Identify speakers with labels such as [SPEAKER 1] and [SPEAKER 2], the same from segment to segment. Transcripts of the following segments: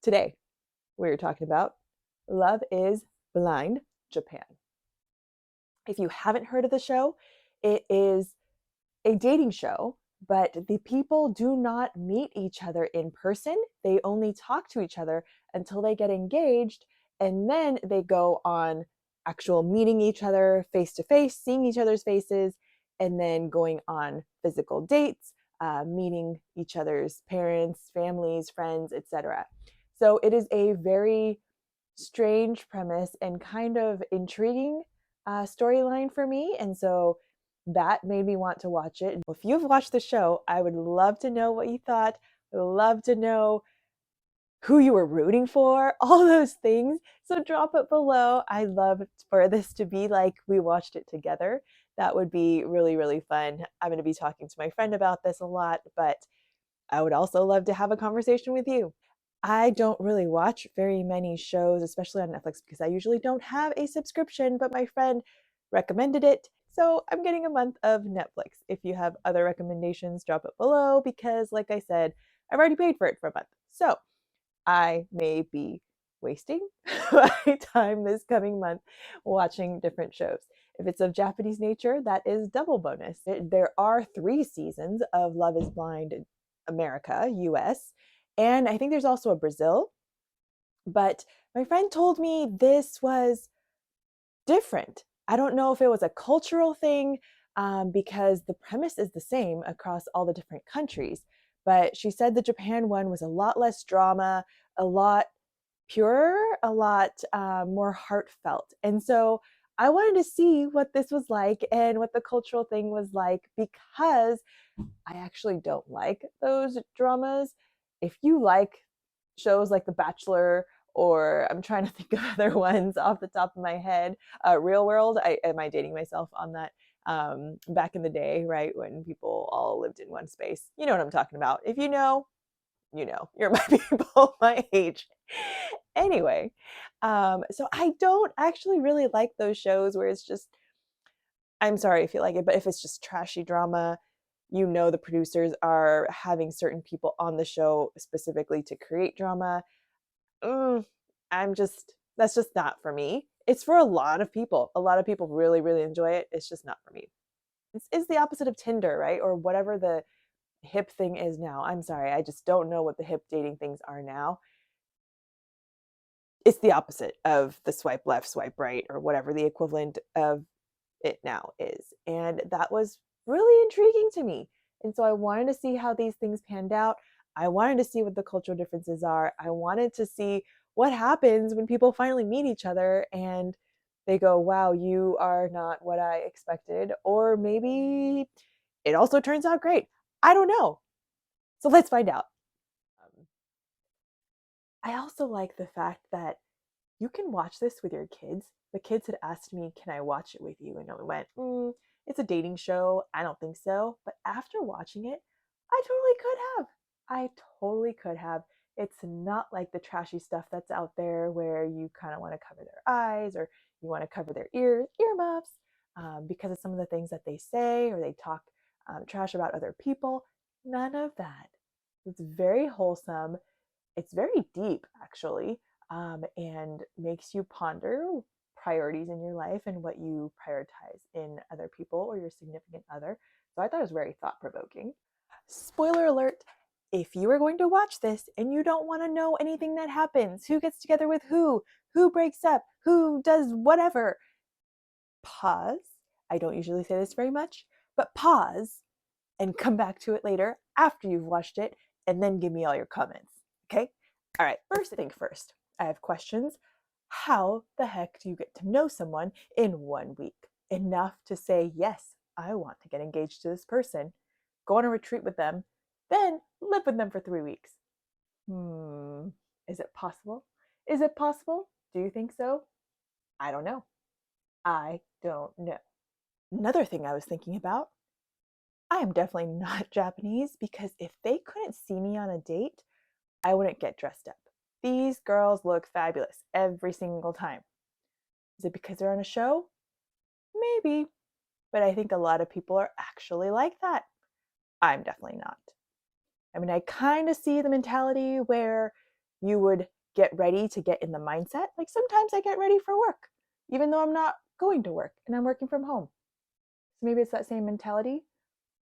[SPEAKER 1] Today, we're talking about Love is Blind Japan. If you haven't heard of the show, it is a dating show, but the people do not meet each other in person. They only talk to each other until they get engaged, and then they go on actual meeting each other face to face, seeing each other's faces, and then going on physical dates, meeting each other's parents, families, friends, etc. So it is a very strange premise and kind of intriguing storyline for me. And so that made me want to watch it. If you've watched the show, I would love to know what you thought. I would love to know who you were rooting for, all those things. So drop it below. I love for this to be like we watched it together. That would be really, really fun. I'm going to be talking to my friend about this a lot, but I would also love to have a conversation with you. I don't really watch very many shows, especially on Netflix, because I usually don't have a subscription, but my friend recommended it. So I'm getting a month of Netflix. If you have other recommendations, drop it below because, like I said, I've already paid for it for a month. So I may be wasting my time this coming month watching different shows. If it's of Japanese nature, that is double bonus. There are 3 seasons of Love is Blind America, US, and I think there's also a Brazil. But my friend told me this was different. I don't know if it was a cultural thing because the premise is the same across all the different countries. But she said the Japan one was a lot less drama, a lot purer, a lot more heartfelt. And so I wanted to see what this was like and what the cultural thing was like because I actually don't like those dramas. If you like shows like The Bachelor, or I'm trying to think of other ones off the top of my head, Real World, am I dating myself on that? Back in the day, right, when people all lived in one space. You know what I'm talking about. If you know, you know, you're my people my age. Anyway, so I don't actually really like those shows where it's just, I'm sorry if you like it, but if it's just trashy drama, you know the producers are having certain people on the show specifically to create drama. Mm, I'm just, that's just not for me. It's for a lot of people. A lot of people really, really enjoy it. It's just not for me. It's the opposite of Tinder, right? Or whatever the hip thing is now. I'm sorry. I just don't know what the hip dating things are now. It's the opposite of the swipe left, swipe right, or whatever the equivalent of it now is. And that was really intriguing to me. And so I wanted to see how these things panned out. I wanted to see what the cultural differences are. I wanted to see what happens when people finally meet each other and they go, wow, you are not what I expected. Or maybe it also turns out great. I don't know. So let's find out. Um, I also like the fact that you can watch this with your kids. The kids had asked me, can I watch it with you? And I went, it's a dating show. I don't think so. But after watching it, I totally could have. I totally could have. It's not like the trashy stuff that's out there where you kind of want to cover their eyes or you want to cover their earmuffs because of some of the things that they say or they talk trash about other people. None of that. It's very wholesome. It's very deep, actually, and makes you ponder priorities in your life and what you prioritize in other people or your significant other. So I thought it was very thought provoking. Spoiler alert, if you are going to watch this and you don't want to know anything that happens, who gets together with who breaks up, who does whatever, pause. I don't usually say this very much, but pause and come back to it later after you've watched it and then give me all your comments. Okay? All right, first thing first, I have questions. How the heck do you get to know someone in 1 week? Enough to say, yes, I want to get engaged to this person, go on a retreat with them, then live with them for 3 weeks. Is it possible? Is it possible? Do you think so? I don't know. I don't know. Another thing I was thinking about, I am definitely not Japanese because if they couldn't see me on a date, I wouldn't get dressed up. These girls look fabulous every single time. Is it because they're on a show? Maybe. But I think a lot of people are actually like that. I'm definitely not. I mean, I kind of see the mentality where you would get ready to get in the mindset. Like sometimes I get ready for work, even though I'm not going to work and I'm working from home. So maybe it's that same mentality.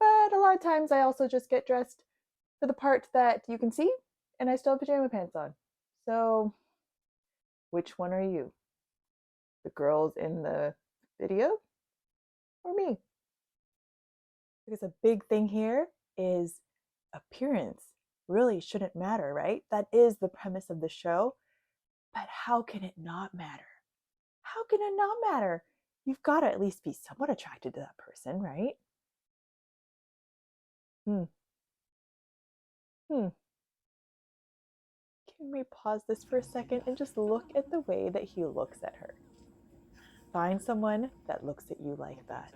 [SPEAKER 1] But a lot of times I also just get dressed for the part that you can see and I still have pajama pants on. So which one are you? The girls in the video or me? Because a big thing here is appearance really shouldn't matter, right? That is the premise of the show. But how can it not matter? How can it not matter? You've got to at least be somewhat attracted to that person, right? Hmm. Hmm. Can we pause this for a second and just look at the way that he looks at her? Find someone that looks at you like that.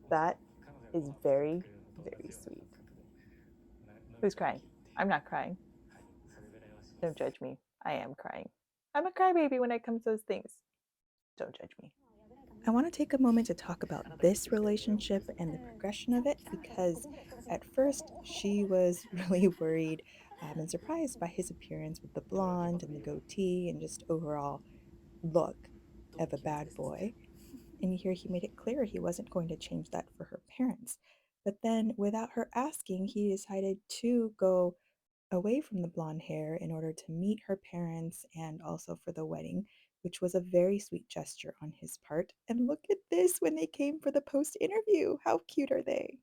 [SPEAKER 1] That is very, very sweet. Who's crying? I'm not crying. Don't judge me. I am crying. I'm a crybaby when it comes to those things. Don't judge me. I want to take a moment to talk about this relationship and the progression of it because at first she was really worried and surprised by his appearance with the blonde and the goatee and just overall look of a bad boy. And here he made it clear he wasn't going to change that for her parents. But then, without her asking, he decided to go away from the blonde hair in order to meet her parents and also for the wedding, which was a very sweet gesture on his part. And look at this when they came for the post interview. How cute are they?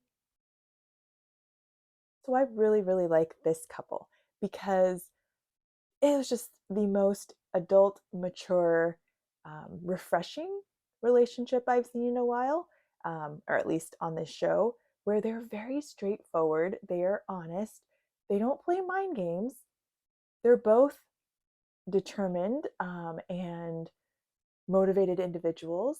[SPEAKER 1] So I really, really like this couple because it was just the most adult, mature, refreshing relationship I've seen in a while, or at least on this show, where they're very straightforward, they are honest, they don't play mind games, they're both determined and motivated individuals,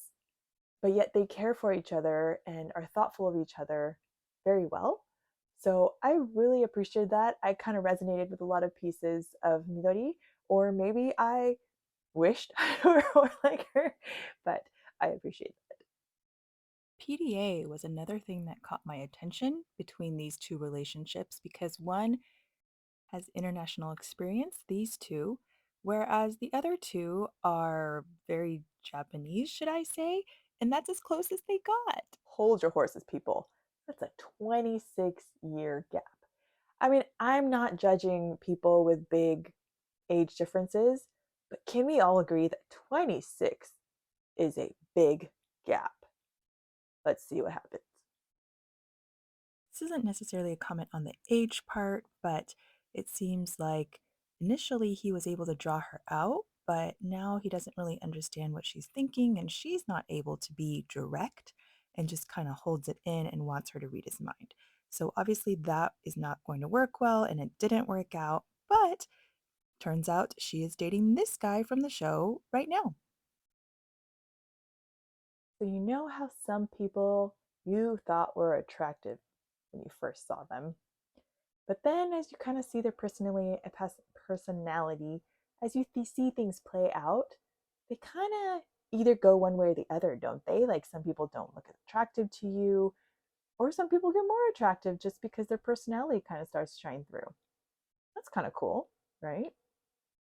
[SPEAKER 1] but yet they care for each other and are thoughtful of each other very well. So I really appreciated that. I kind of resonated with a lot of pieces of Midori, or maybe I wished I were more like her, but I appreciate it. PDA was another thing that caught my attention between these two relationships because one has international experience, these two, whereas the other two are very Japanese, should I say? And that's as close as they got. Hold your horses, people. That's a 26-year gap. I mean, I'm not judging people with big age differences, but can we all agree that 26 is a big gap? Let's see what happens. This isn't necessarily a comment on the age part, but it seems like initially he was able to draw her out, but now he doesn't really understand what she's thinking, and she's not able to be direct and just kind of holds it in and wants her to read his mind. So obviously that is not going to work well, and it didn't work out, but turns out she is dating this guy from the show right now. So, you know how some people you thought were attractive when you first saw them, but then as you kind of see their personality, as you see things play out, they kind of either go one way or the other, don't they? Like some people don't look attractive to you, or some people get more attractive just because their personality kind of starts to shine through. That's kind of cool, right?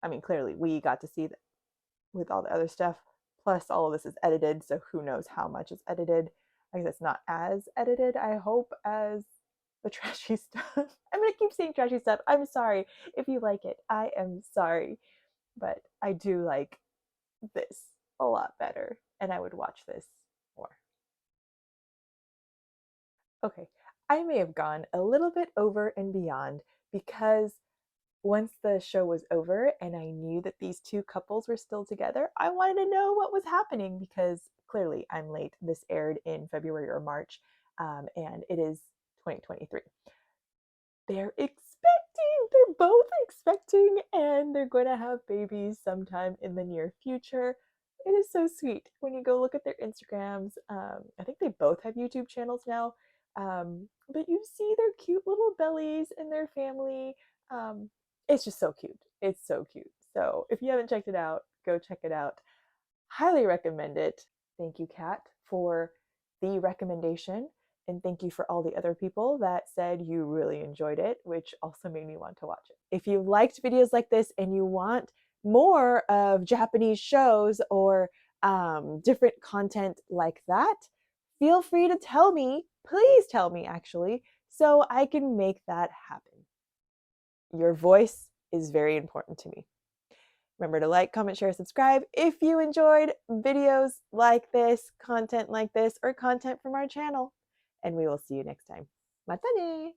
[SPEAKER 1] I mean, clearly we got to see that with all the other stuff. Plus, all of this is edited, so who knows how much is edited. I guess it's not as edited, I hope, as the trashy stuff. I'm gonna keep saying trashy stuff. I'm sorry if you like it. I am sorry. But I do like this a lot better, and I would watch this more. Okay, I may have gone a little bit over and beyond because once the show was over and I knew that these two couples were still together, I wanted to know what was happening because clearly I'm late. This aired in February or March, and it is 2023. They're both expecting, and they're going to have babies sometime in the near future. It is so sweet when you go look at their Instagrams. I think they both have YouTube channels now, but you see their cute little bellies and their family. It's just so cute. It's so cute. So if you haven't checked it out, go check it out. Highly recommend it. Thank you, Kat, for the recommendation. And thank you for all the other people that said you really enjoyed it, which also made me want to watch it. If you liked videos like this and you want more of Japanese shows or different content like that, feel free to tell me. Please tell me, actually, so I can make that happen. Your voice is very important to me. Remember to like, comment, share, subscribe if you enjoyed videos like this, content like this, or content from our channel. And we will see you next time. Mata ne!